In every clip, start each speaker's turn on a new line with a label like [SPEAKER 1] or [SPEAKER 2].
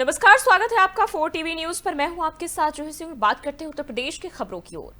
[SPEAKER 1] नमस्कार, स्वागत है आपका 4 टीवी न्यूज पर। मैं हूं आपके साथ जो है बात करते हैं उत्तर प्रदेश की खबरों की ओर।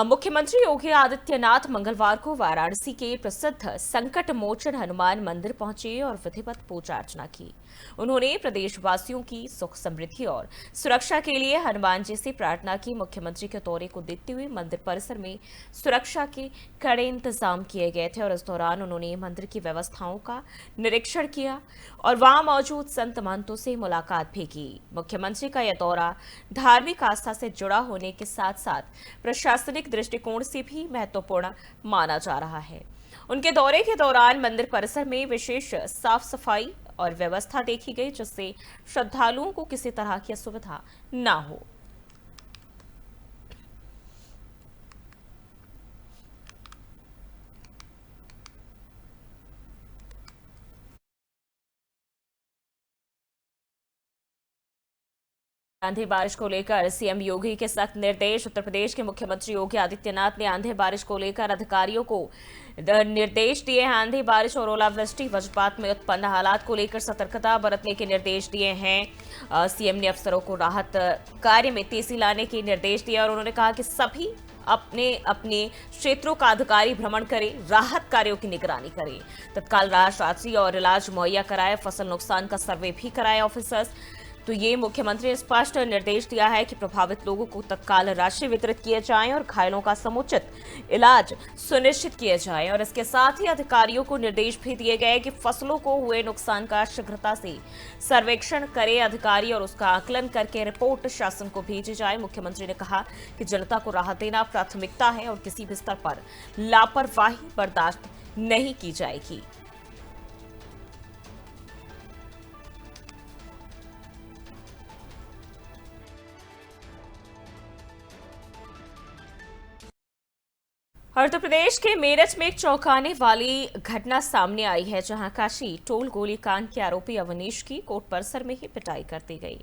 [SPEAKER 1] मुख्यमंत्री योगी आदित्यनाथ मंगलवार को वाराणसी के प्रसिद्ध संकट मोचन हनुमान मंदिर पहुंचे और विधिवत पूजा अर्चना की। उन्होंने प्रदेशवासियों की सुख समृद्धि और सुरक्षा के लिए हनुमान जी से प्रार्थना की। मुख्यमंत्री के दौरे को देखते हुए मंदिर परिसर में सुरक्षा के कड़े इंतजाम किए गए थे और इस दौरान उन्होंने मंदिर की व्यवस्थाओं का निरीक्षण किया और वहां मौजूद संत महंतों से मुलाकात भी की। मुख्यमंत्री का यह दौरा धार्मिक आस्था से जुड़ा होने के साथ साथ प्रशासनिक दृष्टिकोण से भी महत्वपूर्ण माना जा रहा है। उनके दौरे के दौरान मंदिर परिसर में विशेष साफ सफाई और व्यवस्था देखी गई, जिससे श्रद्धालुओं को किसी तरह की असुविधा न हो। आंधी बारिश को लेकर सीएम योगी के सख्त निर्देश। उत्तर प्रदेश के मुख्यमंत्री योगी आदित्यनाथ ने आंधी बारिश को लेकर अधिकारियों को निर्देश दिए हैं। आंधी बारिश और ओलावृष्टि वज्रपात में उत्पन्न हालात को लेकर सतर्कता बरतने के निर्देश दिए हैं। सीएम ने अफसरों को राहत कार्य में तेजी लाने के निर्देश दिए और उन्होंने कहा कि सभी अपने अपने क्षेत्रों का अधिकारी भ्रमण करें, राहत कार्यों की निगरानी करें, तत्काल राशि और इलाज मुहैया कराए, फसल नुकसान का सर्वे भी कराए ऑफिसर्स। तो ये मुख्यमंत्री ने स्पष्ट निर्देश दिया है कि प्रभावित लोगों को तत्काल राशि वितरित किए जाएं और घायलों का समुचित इलाज सुनिश्चित किया जाए। और इसके साथ ही अधिकारियों को निर्देश भी दिए गए कि फसलों को हुए नुकसान का शीघ्रता से सर्वेक्षण करे अधिकारी और उसका आकलन करके रिपोर्ट शासन को भेजी जाए। मुख्यमंत्री ने कहा कि जनता को राहत देना प्राथमिकता है और किसी भी स्तर पर लापरवाही बर्दाश्त नहीं की जाएगी। और उत्तर प्रदेश के मेरठ में एक चौंकाने वाली घटना सामने आई है, जहां काशी टोल गोलीकांड के आरोपी अवनीश की कोर्ट परिसर में ही पिटाई कर दी गई।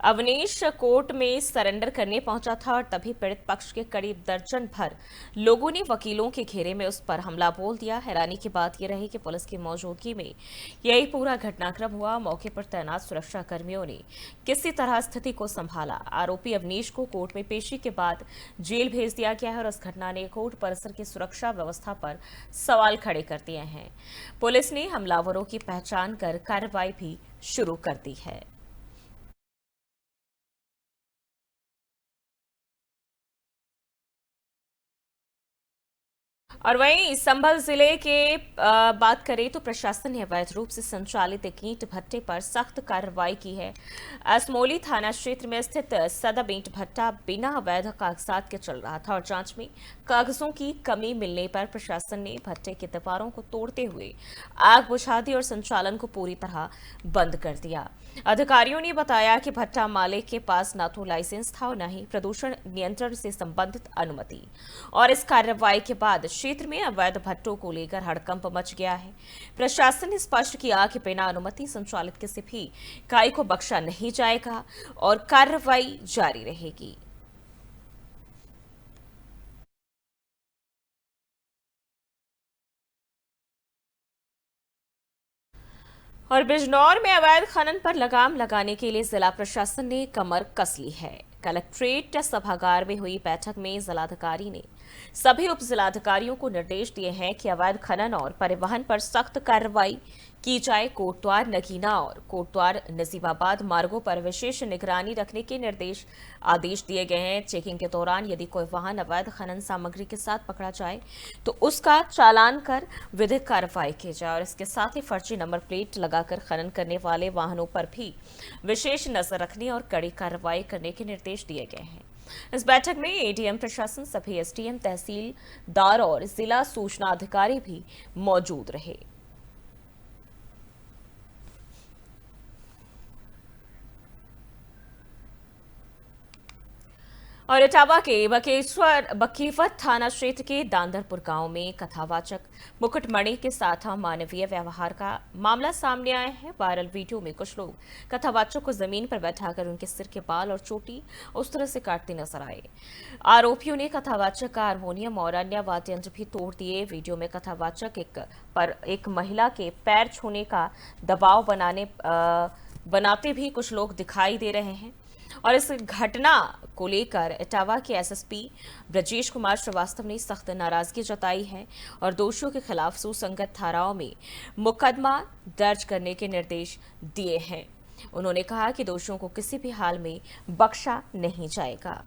[SPEAKER 1] अवनीश कोर्ट में सरेंडर करने पहुंचा था और तभी पीड़ित पक्ष के करीब दर्जन भर लोगों ने वकीलों के घेरे में उस पर हमला बोल दिया। हैरानी की बात यह रही कि पुलिस की मौजूदगी में यही पूरा घटनाक्रम हुआ। मौके पर तैनात सुरक्षा कर्मियों ने किसी तरह स्थिति को संभाला। आरोपी अवनीश को कोर्ट में पेशी के बाद जेल भेज दिया गया है और इस घटना ने कोर्ट परिसर की सुरक्षा व्यवस्था पर सवाल खड़े कर दिए हैं। पुलिस ने हमलावरों की पहचान कर कार्रवाई भी शुरू कर दी है। और वहीं संभल जिले के बात करें तो प्रशासन ने अवैध रूप से संचालित एक ईंट भट्टे पर सख्त कार्रवाई की है। असमोली थाना क्षेत्र में स्थित सदब ईंट भट्टा बिना अवैध कागजात के चल रहा था और जांच में कागजों की कमी मिलने पर प्रशासन ने भट्टे की दीवारों को तोड़ते हुए आग बुझा दी और संचालन को पूरी तरह बंद कर दिया। अधिकारियों ने बताया कि भट्टा मालिक के पास न तो लाइसेंस था और न ही प्रदूषण नियंत्रण से संबंधित अनुमति। और इस कार्रवाई के बाद क्षेत्र में अवैध भट्टों को लेकर हड़कंप मच गया है। प्रशासन ने स्पष्ट किया कि बिना अनुमति संचालित किसी भी इकाई को बख्शा नहीं जाएगा और कार्रवाई जारी रहेगी। और बिजनौर में अवैध खनन पर लगाम लगाने के लिए जिला प्रशासन ने कमर कस ली है। कलेक्ट्रेट सभागार में हुई बैठक में जिलाधिकारी ने सभी उप जिलाधिकारियों को निर्देश दिए हैं कि अवैध खनन और परिवहन पर सख्त कार्रवाई की जाए। कोटद्वार नगीना और कोटद्वार नजीबाबाद मार्गों पर विशेष निगरानी रखने के आदेश दिए गए हैं। चेकिंग के दौरान यदि कोई वाहन अवैध खनन सामग्री के साथ पकड़ा जाए तो उसका चालान कर विधिक कार्रवाई की जाए और इसके साथ ही फर्जी नंबर प्लेट लगाकर खनन करने वाले वाहनों पर भी विशेष नजर रखने और कड़ी कार्रवाई करने के निर्देश दिए गए हैं। इस बैठक में एडीएम प्रशासन, सभी एसडीएम, तहसीलदार और जिला सूचना अधिकारी भी मौजूद रहे। और इटावा के बकीवत थाना क्षेत्र के दांदरपुर गांव में कथावाचक मुकुटमणि के साथ मानवीय व्यवहार का मामला सामने आया है। वायरल वीडियो में कुछ लोग कथावाचक को जमीन पर बैठाकर उनके सिर के बाल और चोटी उस तरह से काटते नजर आए। आरोपियों ने कथावाचक का हारमोनियम और अन्य वाद्य यंत्र भी तोड़ दिए। वीडियो में कथावाचक पर एक महिला के पैर छूने का दबाव बनाने बनाते भी कुछ लोग दिखाई दे रहे हैं। और इस घटना को लेकर इटावा के एसएसपी ब्रजेश कुमार श्रीवास्तव ने सख्त नाराजगी जताई है और दोषियों के खिलाफ सुसंगत धाराओं में मुकदमा दर्ज करने के निर्देश दिए हैं। उन्होंने कहा कि दोषियों को किसी भी हाल में बख्शा नहीं जाएगा।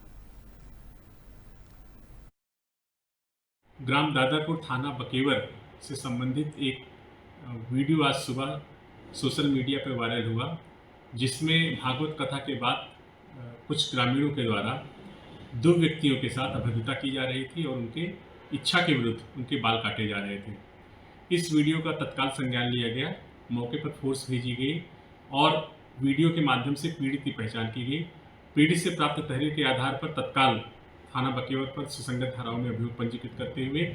[SPEAKER 2] ग्राम दादापुर थाना बकेवर से संबंधित एक वीडियो आज सुबह सोशल मीडिया पर वायरल हुआ, जिसमें भागवत कथा के बाद कुछ ग्रामीणों के द्वारा दो व्यक्तियों के साथ अभद्रता की जा रही थी और उनके इच्छा के विरुद्ध उनके बाल काटे जा रहे थे। इस वीडियो का तत्काल संज्ञान लिया गया, मौके पर फोर्स भेजी गई और वीडियो के माध्यम से पीड़ित की पहचान की गई। पीड़ित से प्राप्त तहरीर के आधार पर तत्काल थाना बकेवर पर सुसंगत धाराओं में अभियोग पंजीकृत करते हुए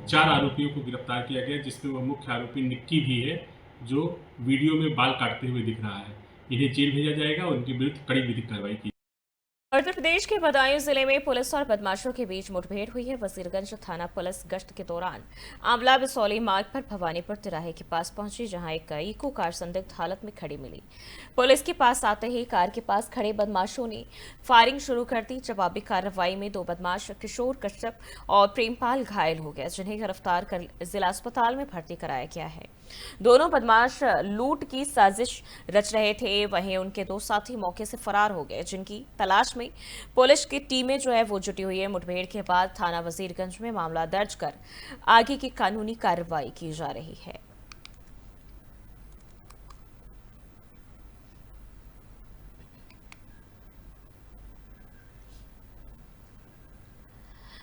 [SPEAKER 2] 4 आरोपियों को गिरफ्तार किया गया, जिसमें वह मुख्य आरोपी निक्की भी है, जो वीडियो में बाल काटते हुए दिख रहा है। इन्हें जेल भेजा जाएगा और उनके विरुद्ध कड़ी विधिक कार्रवाई की।
[SPEAKER 1] उत्तर प्रदेश के बदायूं जिले में पुलिस और बदमाशों के बीच मुठभेड़ हुई है। वजीरगंज थाना पुलिस गश्त के दौरान आंवला बिसौली मार्ग पर भवानीपुर तिराहे के पास पहुंची, जहां एक इको कार संदिग्ध हालत में खड़ी मिली। पुलिस के पास आते ही कार के पास खड़े बदमाशों ने फायरिंग शुरू कर दी। जवाबी कार्रवाई में 2 बदमाश किशोर कश्यप और प्रेमपाल घायल हो गए, जिन्हें गिरफ्तार कर जिला अस्पताल में भर्ती कराया गया है। दोनों बदमाश लूट की साजिश रच रहे थे, वहीं उनके 2 साथी मौके से फरार हो गए, जिनकी तलाश में पुलिस की टीमें वो जुटी हुई है। मुठभेड़ के बाद थाना वजीरगंज में मामला दर्ज कर आगे की कानूनी कार्रवाई की जा रही है।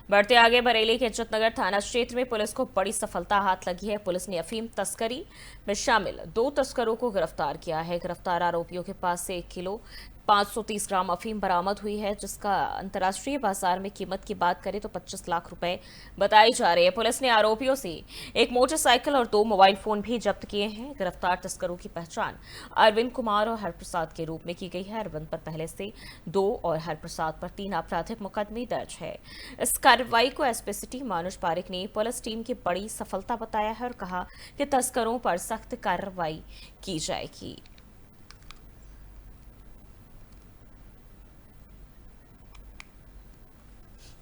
[SPEAKER 1] बढ़ते आगे, बरेली के इज्जतनगर थाना क्षेत्र में पुलिस को बड़ी सफलता हाथ लगी है। पुलिस ने अफीम तस्करी में शामिल 2 तस्करों को गिरफ्तार किया है। गिरफ्तार आरोपियों के पास से 1 किलो 530 ग्राम अफीम बरामद हुई है, जिसका अंतर्राष्ट्रीय बाजार में कीमत की बात करें तो 25 लाख रुपए बताई जा रही है। पुलिस ने आरोपियों से 1 मोटरसाइकिल और 2 मोबाइल फोन भी जब्त किए हैं। गिरफ्तार तस्करों की पहचान अरविंद कुमार और हरप्रसाद के रूप में की गई है। अरविंद पर पहले से 2 और हरप्रसाद पर 3 आपराधिक मुकदमे दर्ज है। इस कार्रवाई को एसपी सिटी मानुष पारिक ने पुलिस टीम की बड़ी सफलता बताया है और कहा कि तस्करों पर सख्त कार्रवाई की जाएगी।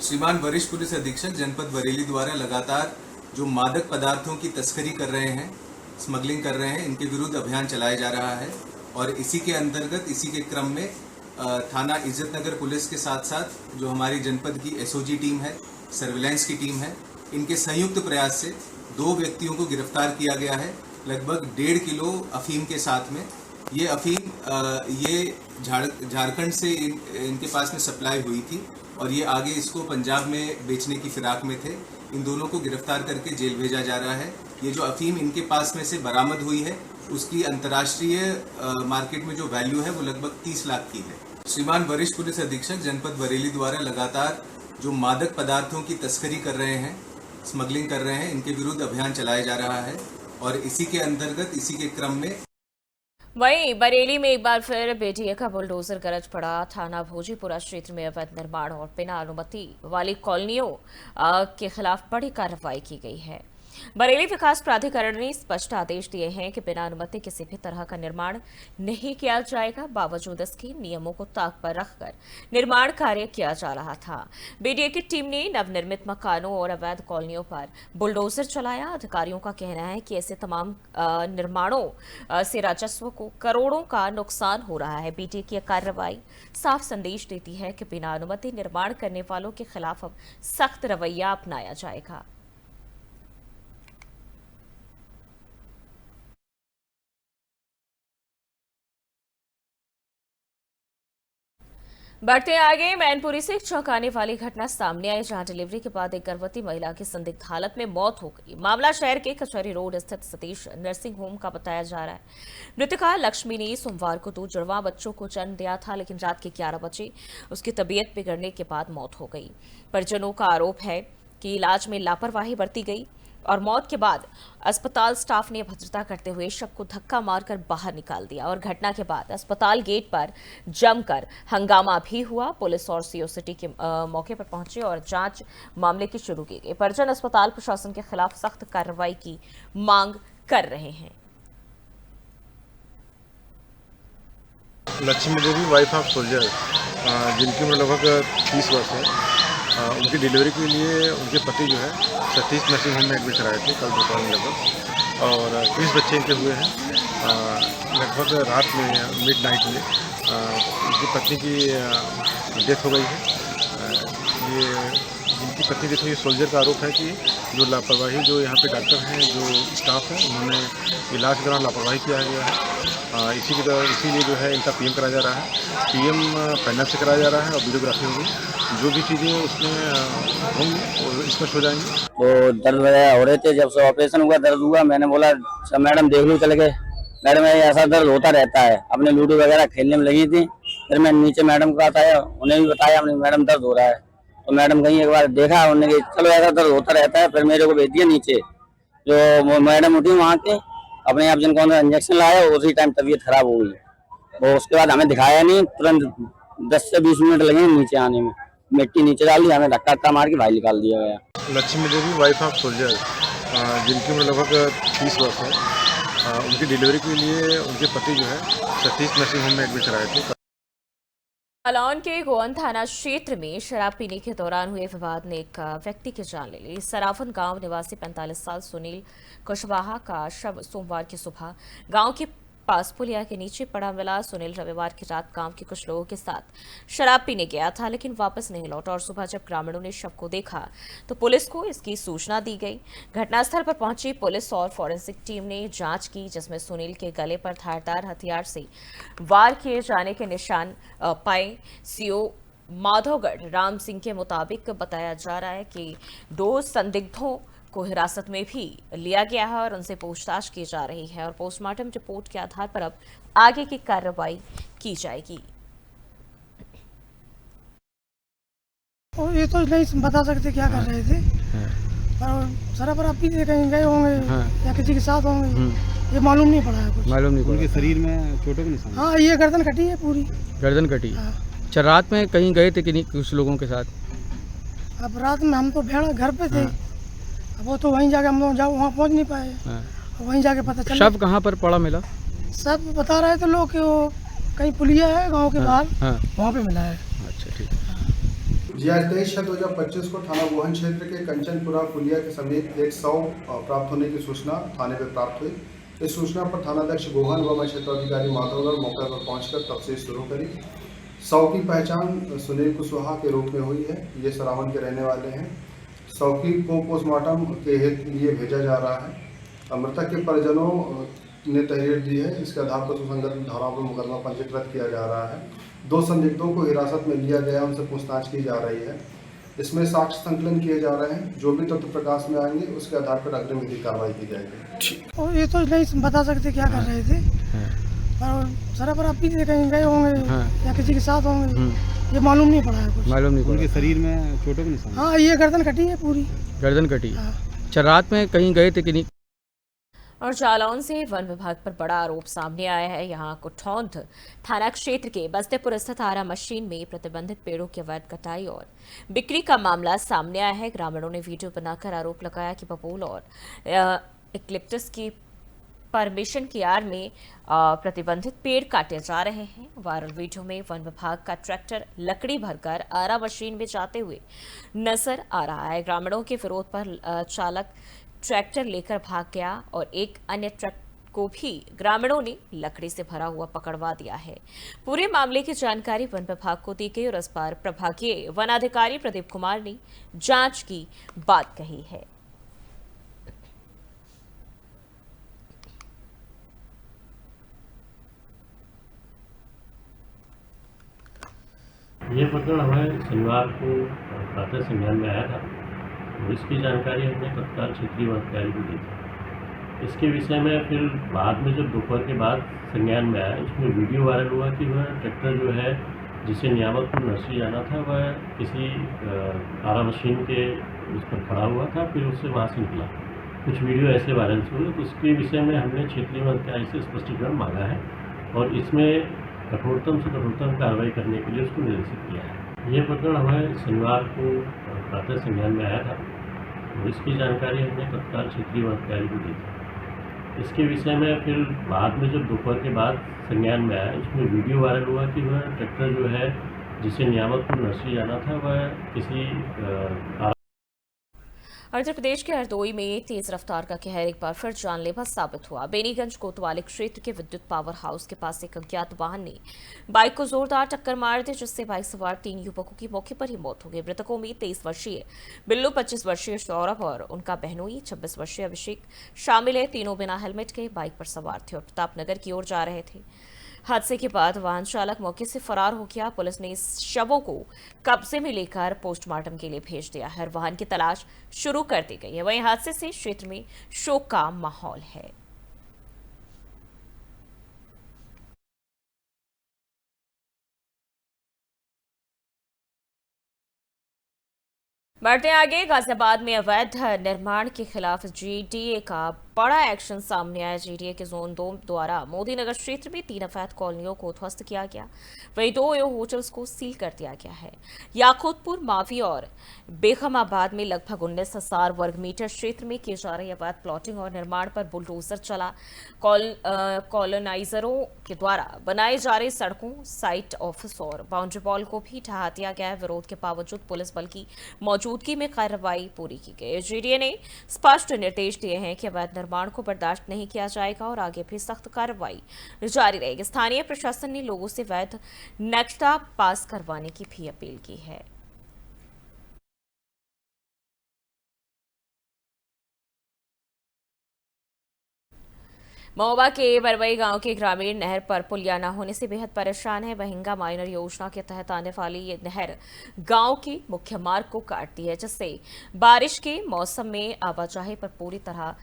[SPEAKER 3] श्रीमान वरिष्ठ पुलिस अधीक्षक जनपद बरेली द्वारा लगातार जो मादक पदार्थों की तस्करी कर रहे हैं, स्मगलिंग कर रहे हैं, इनके विरुद्ध अभियान चलाया जा रहा है और इसी के अंतर्गत इसी के क्रम में थाना इज्जतनगर पुलिस के साथ साथ जो हमारी जनपद की एसओजी टीम है, सर्विलांस की टीम है, इनके संयुक्त प्रयास से 2 व्यक्तियों को गिरफ्तार किया गया है, लगभग 1.5 किलो अफीम के साथ में। ये अफीम ये झारखंड से इनके पास में सप्लाई हुई थी और ये आगे इसको पंजाब में बेचने की फिराक में थे। इन दोनों को गिरफ्तार करके जेल भेजा जा रहा है। ये जो अफीम इनके पास में से बरामद हुई है, उसकी अंतर्राष्ट्रीय मार्केट में जो वैल्यू है वो लगभग 30 लाख की है। श्रीमान वरिष्ठ पुलिस अधीक्षक जनपद बरेली द्वारा लगातार जो मादक पदार्थों की तस्करी कर रहे हैं, स्मगलिंग कर रहे हैं, इनके विरुद्ध अभियान चलाया जा रहा है और इसी के अंतर्गत इसी के क्रम में
[SPEAKER 1] वहीं बरेली में एक बार फिर बीडीए का बुलडोजर गरज पड़ा। थाना भोजीपुरा क्षेत्र में अवैध निर्माण और बिना अनुमति वाली कॉलोनियों के खिलाफ बड़ी कार्रवाई की गई है। बरेली विकास प्राधिकरण ने स्पष्ट आदेश दिए हैं कि बिना अनुमति किसी भी तरह का निर्माण नहीं किया जाएगा। बावजूद इसके नियमों को ताक पर रखकर निर्माण कार्य किया जा रहा था। बीडीए की टीम ने नवनिर्मित मकानों और अवैध कॉलोनियों पर बुलडोजर चलाया। अधिकारियों का कहना है कि ऐसे तमाम निर्माणों से राजस्व को करोड़ों का नुकसान हो रहा है। बीडीए की कार्रवाई साफ संदेश देती है कि बिना अनुमति निर्माण करने वालों के खिलाफ अब सख्त रवैया अपनाया जाएगा। बढ़ते आगे, मैनपुरी से एक चौंकाने वाली घटना सामने आई, जहां डिलीवरी के बाद एक गर्भवती महिला की संदिग्ध हालत में मौत हो गई। मामला शहर के कचहरी रोड स्थित सतीश नर्सिंग होम का बताया जा रहा है। मृतका लक्ष्मी ने सोमवार को 2 जुड़वा बच्चों को जन्म दिया था, लेकिन रात के 11 बजे उसकी तबीयत बिगड़ने के बाद मौत हो गई। परिजनों का आरोप है कि इलाज में लापरवाही बरती गई और मौत के बाद अस्पताल स्टाफ ने भद्रता करते हुए शव को धक्का मारकर बाहर निकाल दिया और घटना के बाद अस्पताल गेट पर जमकर हंगामा भी हुआ। पुलिस और सीओ सिटी के मौके पर पहुंचे और जांच मामले की शुरू की गई। परिजन अस्पताल प्रशासन के खिलाफ सख्त कार्रवाई की मांग कर रहे हैं।
[SPEAKER 4] लक्ष्मी देवी वाइफ ऑफ सोल्जर जिनकी उम्र लगभग 30 वर्ष है। उनकी डिलीवरी के लिए उनके पति जो है सतीश नर्सिंग होम में एडमिट कराए थे कल दोपहर में लगभग, और 20 बच्चे इनके हुए हैं। लगभग रात में मिड नाइट में उनकी पत्नी की डेथ हो गई है। ये जिनकी पत्नी डेथ हुई, सोल्जर का आरोप है कि जो लापरवाही जो यहाँ पे डॉक्टर हैं, जो स्टाफ है, उन्होंने इलाज के दौरान लापरवाही किया गया है। इसीलिए जो है इनका पीएम कराया जा रहा है। पीएम पैनल से कराया जा रहा है और वीडियोग्राफी होगी। जो भी चीज़ें उसमें होंगी वो स्पष्ट हो जाएंगी।
[SPEAKER 5] तो दर्द वगैरह हो रहे थे, जब से ऑपरेशन हुआ दर्द हुआ, मैंने बोला मैडम देख लो, चले गए। मैडम ऐसा दर्द होता रहता है, अपने लूडो वगैरह खेलने में लगी थी। फिर मैं नीचे मैडम को बताया, उन्हें भी बताया अपनी मैडम दर्द हो रहा है। तो मैडम कहीं एक बार देखा, उन्होंने कहा चलो ऐसा दर्द होता रहता है। फिर मेरे को भेज दिया नीचे, जो मैडम उठी वहाँ के, अपने आप जिनको इंजेक्शन लाया, उसी टाइम तबीयत खराब हो गई। और उसके बाद हमें दिखाया नहीं, तुरंत 10 से 20 मिनट लगे नीचे आने में। मिट्टी नीचे डाल दी, हमें धक्का मार के बाहर निकाल दिया गया।
[SPEAKER 4] लक्ष्मी देवी वाइफ ऑफ सोल्जर जिनकी उम्र लगभग 30 वर्ष है। उनकी डिलीवरी के लिए उनके पति जो है सतीश नर्सिंग होम में एडमिट कराए थे।
[SPEAKER 1] जालौन के गोवन थाना क्षेत्र में शराब पीने के दौरान हुए विवाद ने एक व्यक्ति की जान ले ली। सराफन गांव निवासी 45 साल सुनील कुशवाहा का शव सोमवार की सुबह गांव के पास पुलिया के नीचे पड़ा मिला। सुनील रविवार की रात गांव के कुछ लोगों के साथ शराब पीने गया था, लेकिन वापस नहीं लौटा और सुबह जब ग्रामीणों ने शव को देखा तो पुलिस को इसकी सूचना दी गई। घटनास्थल पर पहुंची पुलिस और फॉरेंसिक टीम ने जांच की, जिसमें सुनील के गले पर धारदार हथियार से वार किए जाने के निशान पाए। सीओ माधवगढ़ राम सिंह के मुताबिक बताया जा रहा है कि 2 संदिग्धों को हिरासत में भी लिया गया है और उनसे पूछताछ की जा रही है और पोस्टमार्टम रिपोर्ट के आधार पर अब आगे की कार्रवाई की जाएगी।
[SPEAKER 6] और ये तो नहीं बता सकते क्या कर रहे थे, पर सरापर आप भी कहीं गए होंगे या किसी के साथ होंगे, ये मालूम नहीं पड़ा है कुछ।
[SPEAKER 7] मालूम नहीं पड़ा।
[SPEAKER 8] उनके शरीर में चोटों के निशान?
[SPEAKER 6] हाँ, ये गर्दन कटी है पूरी।
[SPEAKER 7] गर्दन कटी। अच्छा, रात में कहीं गए थे कि नहीं कुछ लोगों के साथ?
[SPEAKER 6] अब रात में हम तो भेड़ा घर पे थे। अब वो तो वहीं जाके हम लोग वहाँ पहुँच नहीं पाए। वहीं जाके पता चला।
[SPEAKER 7] शव कहाँ पर पड़ा मिला?
[SPEAKER 6] सब बता रहे थे लोग कि वो कहीं पुलिया है गांव के बाहर, वहाँ पे मिला है।
[SPEAKER 7] अच्छा, ठीक है।
[SPEAKER 9] जी आज 23/6/2025 को थाना गोहन क्षेत्र के कंचनपुरा पुलिया के समीप एक शव प्राप्त होने की सूचना थाने पर प्राप्त हुई। इस सूचना पर थानाध्यक्ष गोहन व क्षेत्राधिकारी माधवगढ़ मौके पर पहुंचकर तफ्तीश शुरू करी। शव की पहचान सुनील कुशवाहा के रूप में हुई है। ये सरावन के रहने वाले हैं। शव को पोस्टमार्टम के लिए भेजा जा रहा है। मृतक के परिजनों ने तहरीर दी है। इसके आधार पर सुसंगत धाराओं पर मुकदमा पंजीकृत किया जा रहा है। 2 संदिग्धों को हिरासत में लिया गया, उनसे पूछताछ की जा रही है। इसमें साक्ष्य संकलन किए जा रहे हैं। जो भी तथ्य प्रकाश में आएंगे उसके आधार पर अग्रिम विधिक कार्रवाई की जाएगी।
[SPEAKER 6] और ये तो नहीं बता सकते क्या कर रहे थे, पर सरापर आप भी कहीं गए होंगे या किसी के साथ होंगे, ये मालूम नहीं पड़ा है कुछ।
[SPEAKER 7] मालूम नहीं पड़ा।
[SPEAKER 8] उनके शरीर में चोटों के निशान?
[SPEAKER 6] हाँ, ये गर्दन कटी है पूरी।
[SPEAKER 7] गर्दन कटी। अच्छा, रात में कहीं गए थे कि नहीं?
[SPEAKER 1] और जालौन से वन विभाग पर बड़ा आरोप सामने आया है। यहाँ कुठौंध थाना क्षेत्र के बस्तेपुर स्थित आरा मशीन में प्रतिबंधित पेड़ों की अवैध कटाई और बिक्री का मामला सामने आया है। ग्रामीणों ने वीडियो बनाकर आरोप लगाया कि बबूल और इक्लिप्टस की परमिशन की आड़ में प्रतिबंधित पेड़ काटे जा रहे हैं। वायरल वीडियो में वन विभाग का ट्रैक्टर लकड़ी भरकर आरा मशीन में जाते हुए नजर आ रहा है। ग्रामीणों के विरोध पर चालक ट्रैक्टर लेकर भाग गया और एक अन्य ट्रक को भी ग्रामीणों ने लकड़ी से भरा हुआ पकड़वा दिया है। पूरे मामले की जानकारी वन विभाग को दी गई और इस पर प्रभागीय वनाधिकारी प्रदीप कुमार ने जांच की बात कही है।
[SPEAKER 10] ये प्रकरण हमें शनिवार को प्रातः संज्ञान में आया था और इसकी जानकारी हमने तत्काल क्षेत्रीय वनाधिकारी को दी थी। इसके विषय में फिर बाद में जब दोपहर के बाद संज्ञान में आया, उसमें वीडियो वायरल हुआ कि वह ट्रैक्टर जो है जिसे नियामतपुर नर्सरी जाना था, वह किसी आरा मशीन के उस पर खड़ा हुआ था, फिर उससे वहाँ से निकला। कुछ वीडियो ऐसे वायरल हुए, तो उसके विषय में हमने क्षेत्रीय वनाधिकारी से स्पष्टीकरण मांगा है और इसमें कठोरतम से कठोरतम कार्रवाई करने के लिए उसको निर्देशित किया है। ये प्रकरण हमें शनिवार को प्रातः संज्ञान में आया था और इसकी जानकारी हमने तत्काल क्षेत्रीय वनाधिकारी को दी थी। इसके विषय में फिर बाद में जब दोपहर के बाद संज्ञान में आया, उसमें वीडियो वायरल हुआ कि वह ट्रैक्टर जो है जिसे नियामतपुर नर्सरी जाना था वह किसी
[SPEAKER 1] उत्तर प्रदेश के हरदोई में तेज रफ्तार का कहर एक बार फिर जानलेवा साबित हुआ। बेनीगंज कोतवाली क्षेत्र के विद्युत पावर हाउस के पास एक अज्ञात वाहन ने बाइक को जोरदार टक्कर मार दी, जिससे बाइक सवार 3 युवकों की मौके पर ही मौत हो गई। मृतकों में 23 वर्षीय बिल्लू, 25 वर्षीय सौरभ और उनका बहनोई 26 वर्षीय अभिषेक शामिल है। तीनों बिना हेलमेट के बाइक पर सवार थे और प्रतापनगर की ओर जा रहे थे। हादसे के बाद वाहन चालक मौके से फरार हो गया। पुलिस ने इस शवों को कब्जे में लेकर पोस्टमार्टम के लिए भेज दिया है। वाहन की तलाश शुरू कर दी गई है। वहीं हादसे से क्षेत्र में शोक का माहौल है। बढ़ते आगे, गाजियाबाद में अवैध निर्माण के खिलाफ जीडीए का बड़ा एक्शन सामने आया। जीडीए के जोन 2 द्वारा मोदी नगर क्षेत्र में 3 अवैध कॉलोनियों को ध्वस्त किया गया। वहीं 2 होटल्स को सील कर दिया गया है। याकूतपुर, मावी और बेगमाबाद में लगभग 19,000 वर्ग मीटर क्षेत्र में की जा रही अवैध प्लॉटिंग और निर्माण पर बुलडोजर चला। कॉलोनाइजरों के द्वारा बनाए जा रहे सड़कों, साइट ऑफिस और बाउंड्री वॉल को भी ढहा दिया गया है। विरोध के बावजूद पुलिस बल की मौजूदगी में कार्रवाई पूरी की गई। जीडीए ने स्पष्ट निर्देश दिए हैं कि अवैध निर्माण को बर्दाश्त नहीं किया जाएगा और आगे भी सख्त कार्रवाई जारी रहेगी। स्थानीय प्रशासन ने लोगों से वैध नक्शा पास करवाने की भी अपील की है। महोबा के बरवई गांव के ग्रामीण नहर पर पुलिया न होने से बेहद परेशान है। बहिंगा माइनर योजना के तहत आने वाली ये नहर गांव के मुख्य मार्ग को काटती है, जिससे बारिश के मौसम में आवाजाही पर पूरी तरह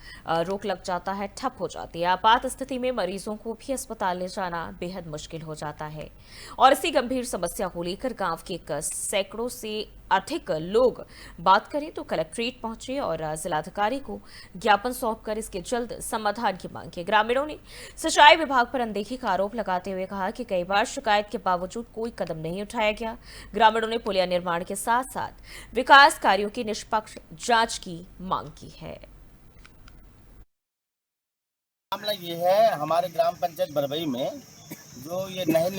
[SPEAKER 1] रोक लग जाता है, ठप हो जाती है। आपात स्थिति में मरीजों को भी अस्पताल ले जाना बेहद मुश्किल हो जाता है। और इसी गंभीर समस्या को लेकर गांव के सैकड़ों से अधिक लोग बात करें तो कलेक्ट्रेट पहुंचे और जिलाधिकारी को ज्ञापन सौंपकर इसके जल्द समाधान की मांग की। ग्रामीणों ने सिंचाई विभाग पर अनदेखी का आरोप लगाते हुए कहा कि कई बार शिकायत के बावजूद कोई कदम नहीं उठाया गया। ग्रामीणों ने पुलिया निर्माण के साथ साथ विकास कार्यों की निष्पक्ष जांच की मांग की है।
[SPEAKER 11] मामला ये है, हमारे ग्राम पंचायत बरवई में जो ये नहर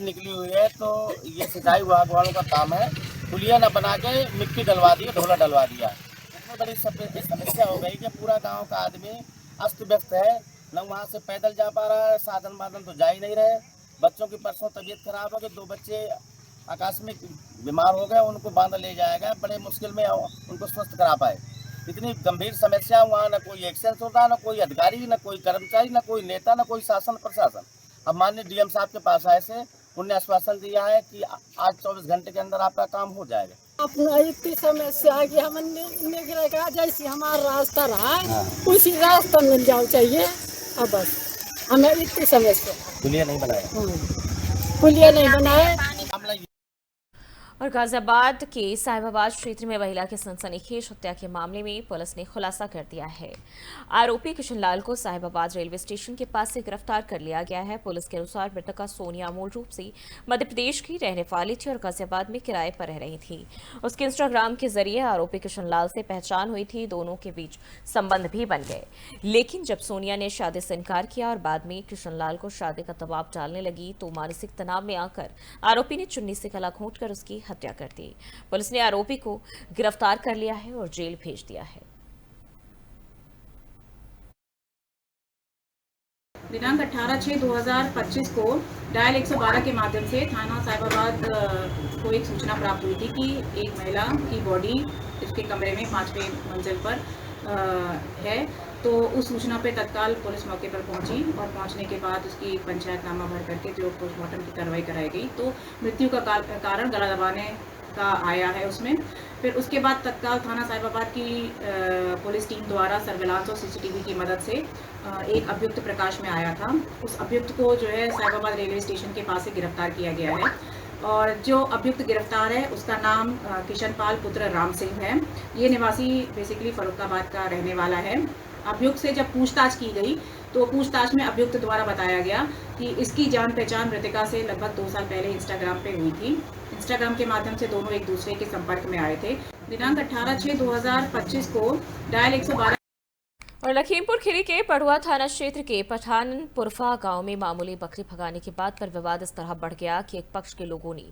[SPEAKER 11] निकली हुई है तो ये सिंचाई विभाग वालों का काम है पुलिया न बना के मिट्टी डलवा दिया, ढोला डलवा दिया। इतनी बड़ी समस्या हो गई कि पूरा गांव का आदमी अस्त व्यस्त है, न वहाँ से पैदल जा पा रहा है, साधन वाधन तो जा ही नहीं रहे। बच्चों की परसों तबीयत खराब हो गई, 2 बच्चे आकस्मिक बीमार हो गए, उनको बांध ले जाया गया, बड़े मुश्किल में उनको स्वस्थ करा पाए। इतनी गंभीर समस्या, वहाँ न कोई एक्शन होता, न कोई अधिकारी, न कोई कर्मचारी, न कोई नेता, न कोई शासन प्रशासन। अब माननीय डीएम साहब के पास आए से उन्होंने आश्वासन दिया है कि आज 24 घंटे के अंदर आपका काम हो जाएगा।
[SPEAKER 12] अपना इतनी समस्या है कि हमने कहा जैसे हमारा रास्ता रहा उसी रास्ता मिल जाओ चाहिए। अब बस हमें इतनी समस्या,
[SPEAKER 11] पुलिया नहीं बनाए,
[SPEAKER 12] पुलिया नहीं बनाए।
[SPEAKER 1] और गाजियाबाद के साहिबाबाद क्षेत्र में महिला की सनसनीखेज हत्या के मामले में पुलिस ने खुलासा कर दिया है। आरोपी किशनलाल को साहिबाबाद रेलवे स्टेशन के पास से गिरफ्तार कर लिया गया है। पुलिस के अनुसार मृतका सोनिया मूल रूप से मध्य प्रदेश की रहने वाली थी और गाजियाबाद में किराए पर रह रही थी। उसके इंस्टाग्राम के जरिए आरोपी किशनलाल से पहचान हुई थी, दोनों के बीच संबंध भी बन गए। लेकिन जब सोनिया ने शादी से इनकार किया और बाद में किशनलाल को शादी का दबाव डालने लगी तो मानसिक तनाव में आकर आरोपी ने चुन्नी से गला घोंटकर उसकी हत्या कर दी। पुलिस ने आरोपी को गिरफ्तार कर लिया है और जेल भेज दिया है।
[SPEAKER 13] दिनांक 18/6/2025 को डायल 112 के माध्यम से थाना साहिबाबाद को एक सूचना प्राप्त हुई थी कि एक महिला की बॉडी इसके कमरे में 5वें मंजिल पर है। तो उस सूचना पे तत्काल पुलिस मौके पर पहुंची और पहुंचने के बाद उसकी पंचायतनामा भर करके जो पोस्टमार्टम की कार्रवाई कराई गई तो मृत्यु का कारण गला दबाने का आया है उसमें। फिर उसके बाद तत्काल थाना साहिबाबाद की पुलिस टीम द्वारा सर्विलांस और सीसीटीवी की मदद से एक अभियुक्त प्रकाश में आया था। उस अभियुक्त को जो है साहिबाबाद रेलवे स्टेशन के पास से गिरफ्तार किया गया है और जो अभियुक्त गिरफ्तार है उसका नाम किशनपाल पुत्र राम सिंह है। ये निवासी बेसिकली फरुखाबाद का रहने वाला है। अभियुक्त से जब पूछताछ की गई तो पूछताछ में अभियुक्त द्वारा बताया गया कि इसकी जान पहचान मृतिका से लगभग 2 साल पहले इंस्टाग्राम पे हुई थी। इंस्टाग्राम के माध्यम से दोनों एक दूसरे के संपर्क में आए थे। दिनांक 18/6/2025 को डायल 112
[SPEAKER 1] और लखीमपुर खीरी के पढ़ुआ थाना क्षेत्र के पठानपुरफा गांव में मामूली बकरी भगाने की बात पर विवाद इस तरह बढ़ गया कि एक पक्ष के लोगों ने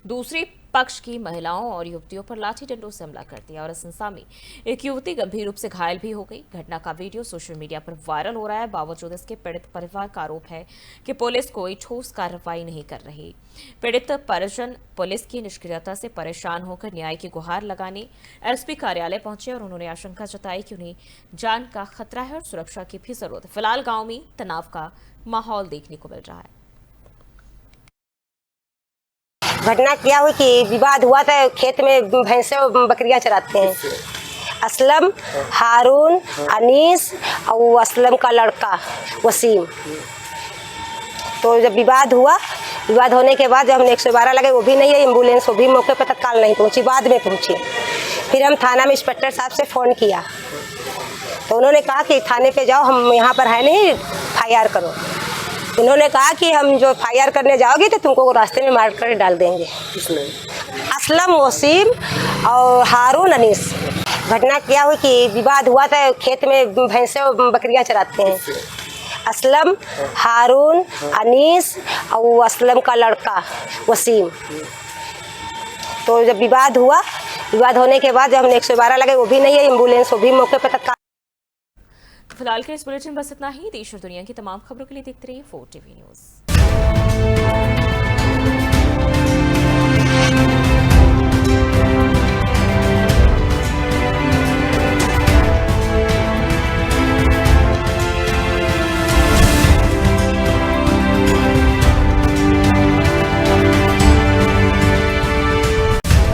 [SPEAKER 1] दूसरे पक्ष की महिलाओं और युवतियों पर लाठी डंडों से हमला कर दिया और इस हिंसा में एक युवती गंभीर रूप से घायल भी हो गई। घटना का वीडियो सोशल मीडिया पर वायरल हो रहा है। बावजूद इसके पीड़ित परिवार का आरोप है कि पुलिस कोई ठोस कार्रवाई नहीं कर रही। पीड़ित परिजन पुलिस की निष्क्रियता से परेशान होकर न्याय की गुहार लगाने एसपी कार्यालय पहुंचे और उन्होंने आशंका जताई कि उन्हें जान का खतरा है और सुरक्षा की भी जरूरत है। फिलहाल गांव में तनाव का माहौल देखने को मिल रहा है।
[SPEAKER 14] घटना क्या हुई कि विवाद हुआ था, खेत में भैंसे और बकरियां चराते हैं। असलम, हारून, अनीस और असलम का लड़का वसीम। तो जब विवाद हुआ, विवाद होने के बाद जब हमने 112 लगे, वो भी नहीं है, एम्बुलेंस वो भी मौके पर तत्काल नहीं पहुंची, बाद में पहुंची। फिर हम थाना में इंस्पेक्टर साहब से फ़ोन किया तो उन्होंने कहा कि थाने पे जाओ, हम यहाँ पर है नहीं, FIR करो। उन्होंने कहा कि हम जो FIR करने जाओगे तो तुमको रास्ते में मार कर डाल देंगे। असलम, वसीम और हारून, अनीस। घटना क्या हुई कि विवाद हुआ था, खेत में भैंसे और बकरियां चराते हैं। असलम, हारून, अनीस और असलम का लड़का वसीम। तो जब विवाद हुआ, विवाद होने के बाद जब हमने 112 लगे, वो भी नहीं है, एम्बुलेंस वो भी मौके पर तत्काल।
[SPEAKER 1] फिलहाल के इस बुलेटिन बस इतना ही। देश और दुनिया की तमाम खबरों के लिए देखते रहिए 4TV न्यूज़।